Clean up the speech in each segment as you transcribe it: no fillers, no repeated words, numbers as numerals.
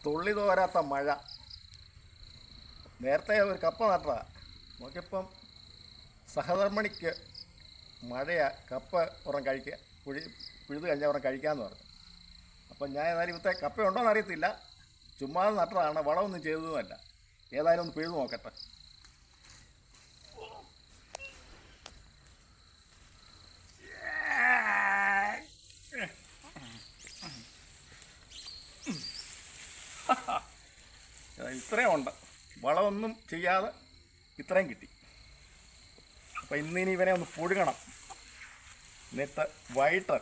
തുള്ളി തോരാത്ത മഴ. നേരത്തെ ഒരു കപ്പ നട്ടതാ. നോക്കിയപ്പം സഹധർമ്മിണിക്ക് മഴയാ, കപ്പ ഉറം കഴിക്കുക, പിഴുത് കഴിഞ്ഞാൽ ഉറം കഴിക്കാമെന്ന് പറഞ്ഞു. അപ്പം ഞാൻ ഏതായാലും ഇവിടുത്തെ കപ്പ ഉണ്ടോയെന്ന് അറിയത്തില്ല, ചുമ്മാതെ നട്ടതാണ്, വളമൊന്നും ചെയ്തതുമല്ല. ഏതായാലും ഒന്ന് പിഴുത് നോക്കട്ടെ. ഇത്രയും ഉണ്ട്, വളമൊന്നും ചെയ്യാതെ ഇത്രയും കിട്ടി. അപ്പം ഇന്നിനി ഇവനെ ഒന്ന് പുഴുകണം, എന്നിട്ട് വൈകിട്ട്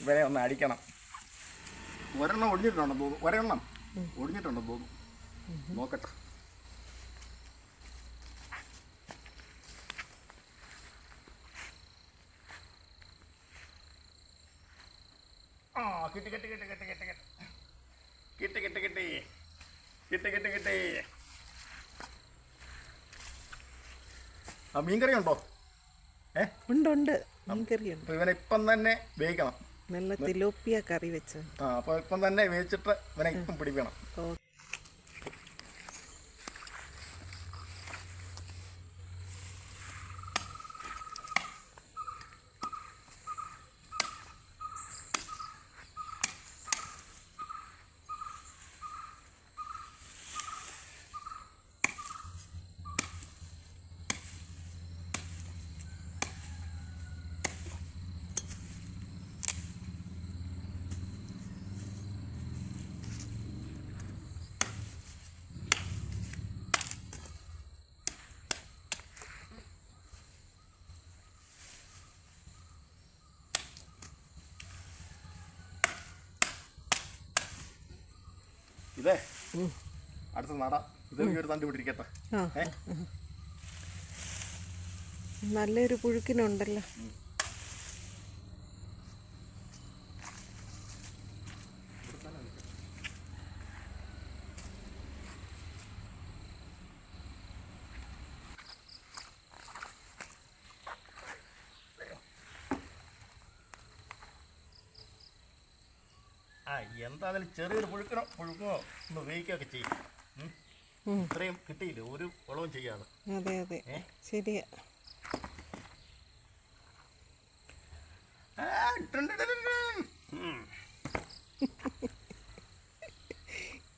ഇവനെ ഒന്ന് അടിക്കണം. ഒരെണ്ണം ഒടിഞ്ഞിട്ടുണ്ടെന്ന് തോന്നുന്നു, നോക്കട്ടെ. ആ കിട്ടി. ആ മീൻകറി ഉണ്ടോ? ഉണ്ട് മീൻകറിയുണ്ട്. ഇവനെ ഇപ്പം തന്നെ വേവിക്കണം. നല്ല തിലോപ്പിയ കറി വെച്ച്. അപ്പോൾ ഇപ്പം തന്നെ വേവിച്ചിട്ട് ഇവനെ ഇപ്പം പിടിക്കണം. ഇതേ അടുത്ത നടാം. ഇതൊരു തണ്ട് പിടിക്കട്ടെ. നല്ലൊരു പുഴുക്കിനുണ്ടല്ലോ. എന്തായാലും ചെറിയൊരു പുഴുക്കണോ ഒന്ന് വേവിക്കുകയൊക്കെ ചെയ്യും. ഇത്രയും കിട്ടിയില്ല, ഒരു വളവും ചെയ്യാതെ. അതെ ശരിയാ.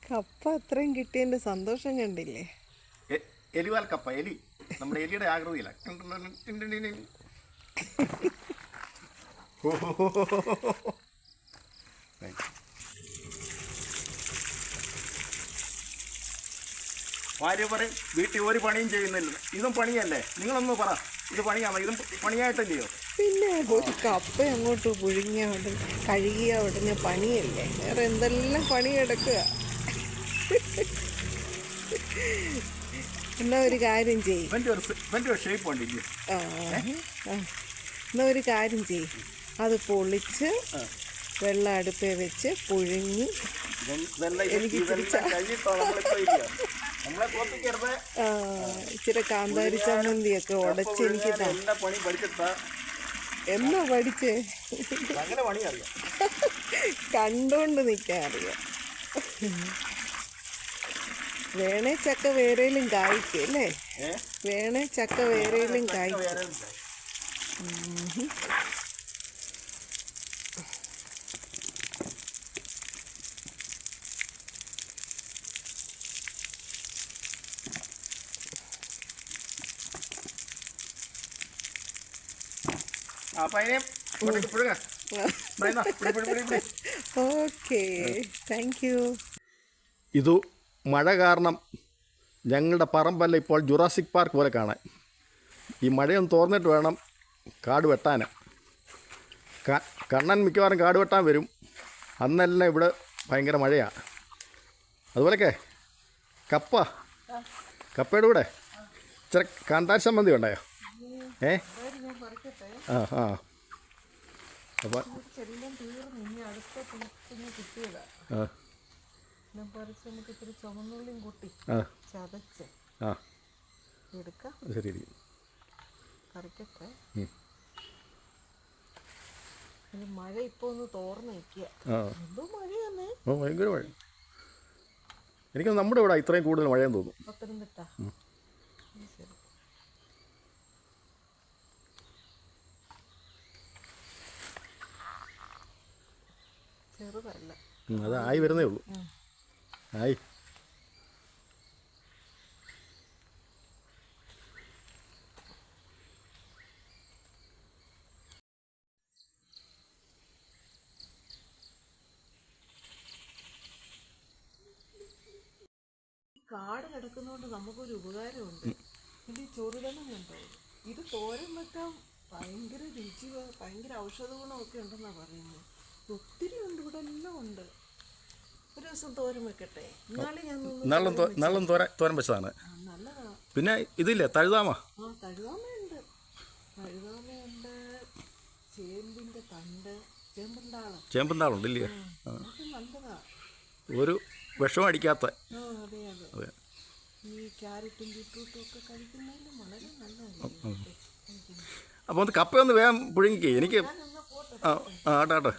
കപ്പ അത്രയും കിട്ടിയതിന്റെ സന്തോഷം കണ്ടില്ലേ? എലിവാൽ കപ്പ, എലി നമ്മുടെ എലിയുടെ ആകൃതിയില്ല. ഭാര്യ പറയും വീട്ടിൽ ഒരു പണിയും ചെയ്യുന്നില്ല, ഇതും പണിയല്ലേ? നിങ്ങളൊന്ന് പറ, ഇത് പണിയാണോ? ഇതും പണിയായിട്ടല്ലയോ? പിന്നെ ഒരു കപ്പ അങ്ങോട്ട് പുഴുങ്ങിയ ഉടനെ കഴുകിയ ഉടനെ പണിയല്ലേ? വേറെ എന്തെല്ലാം പണി കിടക്കുക. എന്നാ ഒരു കാര്യം ചെയ്യും, എന്നാ ഒരു കാര്യം ചെയ്യും, അത് പൊളിച്ച് വെള്ളം അടുപ്പേ വെച്ച് പുഴുങ്ങി എനിക്ക് ഇച്ചിരി കാന്താരി ചമ്മന്തിയൊക്കെ ഉടച്ച് എനിക്ക് എന്നാ പഠിച്ചേ? കണ്ടോണ്ട് നിൽക്കാൻ അറിയാം. വേണേ ചക്ക വേറേലും കായ്ക്കും അല്ലേ? വേണേ ചക്ക വേറേലും കായ്ക്കും. Okay, thank you. ഇത് മഴ കാരണം ഞങ്ങളുടെ പറമ്പല്ല ഇപ്പോൾ ജുറാസിക് പാർക്ക് പോലെ കാണാൻ. ഈ മഴയൊന്ന് തോർന്നിട്ട് വേണം കാട് വെട്ടാൻ. കണ്ണൻ മിക്കവാറും കാട് വെട്ടാൻ വരും. അന്നെല്ലാം ഇവിടെ ഭയങ്കര മഴയാണ്. അതുപോലെയൊക്കെ കപ്പയുടെ കൂടെ ഇച്ചിരി കാന്താരി സംബന്ധി ഉണ്ടായോ? അപ്പം ചുമന്നുള്ളിയും കൂട്ടി ചതച്ച് എടുക്കാം. ശരി, കറിക്കട്ടെ. മഴ ഇപ്പൊ ഒന്ന് തോർന്ന് നിൽക്കുക. എന്തോ മഴയാന്നേ, ഭയങ്കര മഴ. എനിക്കൊന്ന് നമ്മുടെ ഇവിടെ ഇത്രയും കൂടുതൽ മഴയെന്ന് തോന്നുന്നു. പത്തനംതിട്ട ശരി. ചെറുതല്ല, അത് ആയി വരുന്നേ ഉള്ളൂ. ആയി. കാട് കിടക്കുന്നതുകൊണ്ട് നമുക്കൊരു ഉപകാരമുണ്ട്. ഇത് ചൊറുതണം കണ്ടോ, ഇത് തോരൻ വെക്കാൻ ഭയങ്കര രുചി, ഭയങ്കര ഔഷധ ഗുണമൊക്കെ ഉണ്ടെന്നാണ് പറയുന്നത്. ഒത്തിരി ഉണ്ട്, ഇവിടെ എല്ലാം ഉണ്ട്. ഒരു ദിവസം തോരൻ വെക്കട്ടെ. എന്നാലും ഞാൻ നല്ലും തോരൻ വെച്ചതാണ്. നല്ലതാ. പിന്നെ ഇതില്ലേ തഴുതാമ? ആ തഴുതാമയുണ്ട്, തഴുതാമയുണ്ട്. ചേമ്പിൻ്റെ തണ്ട്, ചേമ്പന്താളുണ്ട് ഇല്ലേ? അതൊക്കെ നല്ലതാ. ഒരു വിഷവും അടിക്കാത്ത. അതെ അതെ. അതെ. ഈ ക്യാരറ്റും ബീട്രൂട്ടും ഒക്കെ കഴിക്കുന്നതിലും വളരെ നല്ലതല്ലേ. അപ്പോൾ ഒന്ന് കപ്പയൊന്ന് വേഗം പുഴുങ്ങിക്കേ. എനിക്ക് ഞാനൊന്ന് പോട്ടെ. ആട്ടെ.